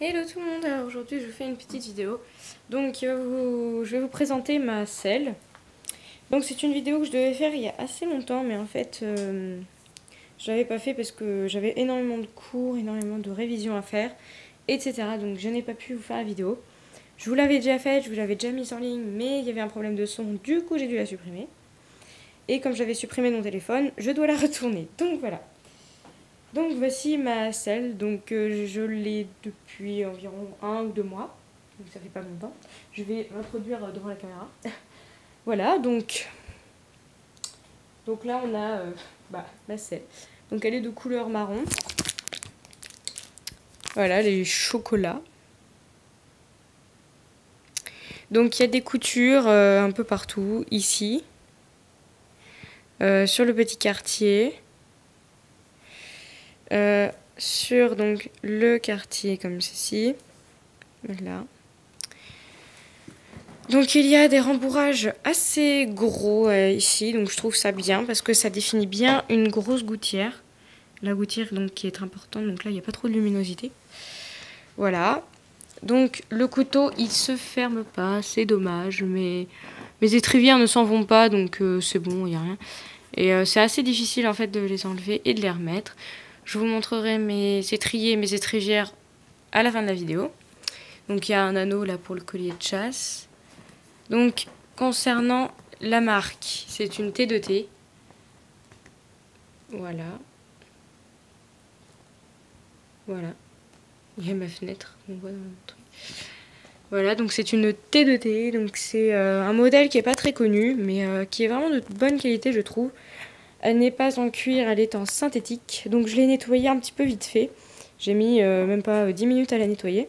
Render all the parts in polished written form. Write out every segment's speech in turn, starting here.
Hello tout le monde, alors aujourd'hui je vous fais une petite vidéo. Donc je vais vous présenter ma selle. Donc c'est une vidéo que je devais faire il y a assez longtemps, mais en fait je l'avais pas fait parce que j'avais énormément de cours, énormément de révisions à faire, etc. Donc je n'ai pas pu vous faire la vidéo. Je vous l'avais déjà faite, je vous l'avais déjà mise en ligne, mais il y avait un problème de son, du coup j'ai dû la supprimer. Et comme j'avais supprimé mon téléphone, je dois la retourner. Donc voilà. Donc voici ma selle, donc je l'ai depuis environ 1 ou 2 mois, donc ça fait pas longtemps. Je vais m'introduire devant la caméra. Voilà, donc là on a ma selle. Donc elle est de couleur marron. Voilà, les chocolats. Donc il y a des coutures un peu partout, ici, sur le petit quartier. Sur donc le quartier comme ceci. Voilà. Donc il y a des rembourrages assez gros ici, donc je trouve ça bien parce que ça définit bien une grosse gouttière. La gouttière donc qui est importante, donc là il n'y a pas trop de luminosité. Voilà. Donc le couteau il se ferme pas, c'est dommage, mais mes étrivières ne s'en vont pas, donc c'est bon, il n'y a rien. Et c'est assez difficile en fait de les enlever et de les remettre. Je vous montrerai mes étriers et mes étrivières à la fin de la vidéo. Donc il y a un anneau là pour le collier de chasse. Donc concernant la marque, c'est une T2T. Voilà. Voilà. Il y a ma fenêtre qu'on voit dans le truc. Voilà, donc c'est une T2T. Donc c'est un modèle qui n'est pas très connu, mais qui est vraiment de bonne qualité, je trouve. Elle n'est pas en cuir, elle est en synthétique. Donc je l'ai nettoyée un petit peu vite fait. J'ai mis même pas 10 minutes à la nettoyer.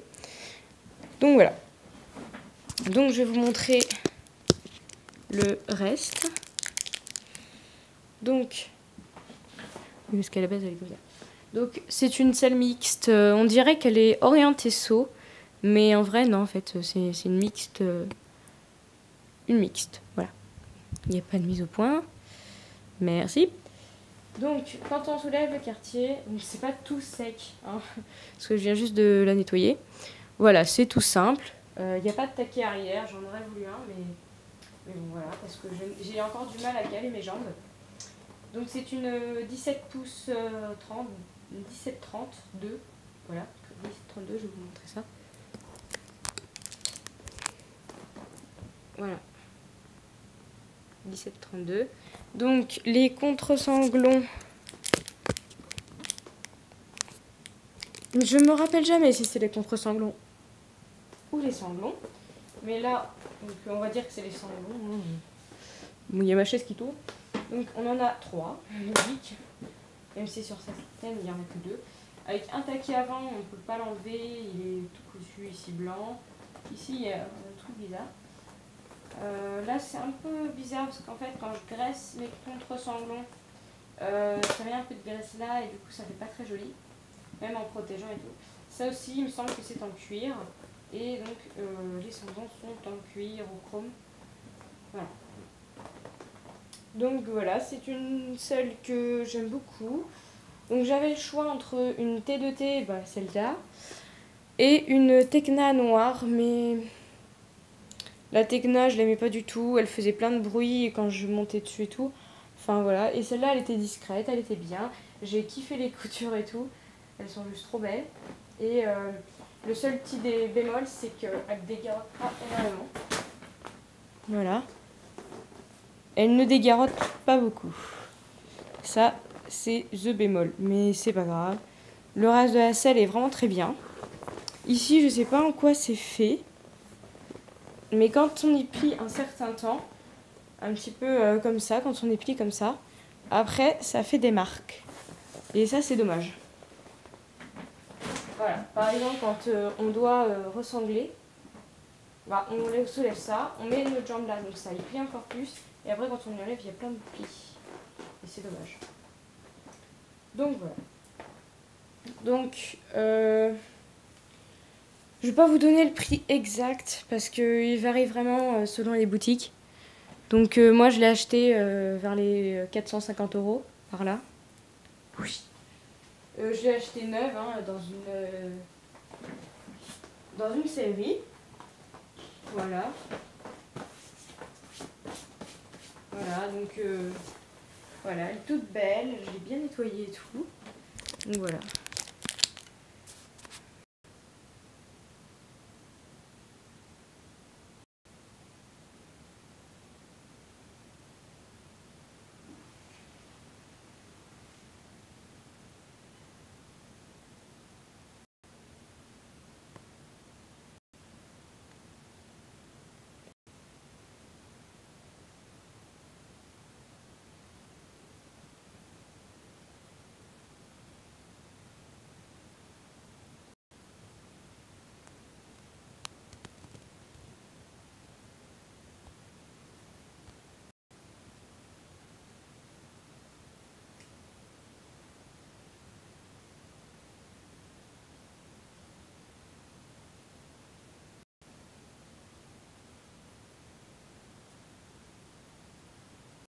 Donc voilà. Donc je vais vous montrer le reste. Donc, parce qu'à la base elle est comme ça. Donc c'est une selle mixte. On dirait qu'elle est orientée seau, mais en vrai non, en fait c'est une mixte. Une mixte, voilà. Il n'y a pas de mise au point. Merci. Donc quand on soulève le quartier, c'est pas tout sec, hein, parce que je viens juste de la nettoyer. Voilà, c'est tout simple. Il n'y a pas de taquet arrière, j'en aurais voulu un, mais bon voilà, parce que j'ai encore du mal à caler mes jambes. Donc c'est une 17 pouces 30, 17-32, voilà, 17-32, je vais vous montrer ça. Voilà, 17-32. Donc les contre-sanglons, je me rappelle jamais si c'est les contre-sanglons ou les sanglons, mais là, donc, on va dire que c'est les sanglons. Bon, il y a ma chaise qui tourne. Donc on en a 3, logique, même si sur certaines il n'y en a que 2. Avec un taquet avant, on ne peut pas l'enlever, il est tout cousu ici blanc. Ici il y a un truc bizarre. Là c'est un peu bizarre parce qu'en fait quand je graisse mes contre-sanglons, ça met un peu de graisse là et du coup ça fait pas très joli, même en protégeant et tout. Ça aussi il me semble que c'est en cuir et donc les sanglons sont en cuir au chrome. Voilà. Donc voilà, c'est une selle que j'aime beaucoup. Donc j'avais le choix entre une T2T, celle-là, et une Tecna noire, mais la Tecna je l'aimais pas du tout, elle faisait plein de bruit quand je montais dessus et tout. Enfin voilà, et celle-là elle était discrète, elle était bien. J'ai kiffé les coutures et tout, elles sont juste trop belles. Et le seul petit bémol, c'est qu'elle dégarote pas énormément. Voilà. Elle ne dégarote pas beaucoup. Ça, c'est the bémol, mais c'est pas grave. Le reste de la selle est vraiment très bien. Ici, je sais pas en quoi c'est fait, mais quand on y plie un certain temps, un petit peu comme ça, quand on y plie comme ça, après, ça fait des marques. Et ça, c'est dommage. Voilà, par exemple, quand on doit ressangler, on soulève ça, on met notre jambe là, donc ça y plie encore plus, et après, quand on y enlève, il y a plein de plis. Et c'est dommage. Donc voilà. Donc, je vais pas vous donner le prix exact parce qu'il varie vraiment selon les boutiques. Donc moi je l'ai acheté vers les 450 € par là. Oui. Je l'ai acheté neuve dans une dans une série. Voilà. Voilà, donc voilà, elle est toute belle, je l'ai bien nettoyée et tout. Donc voilà.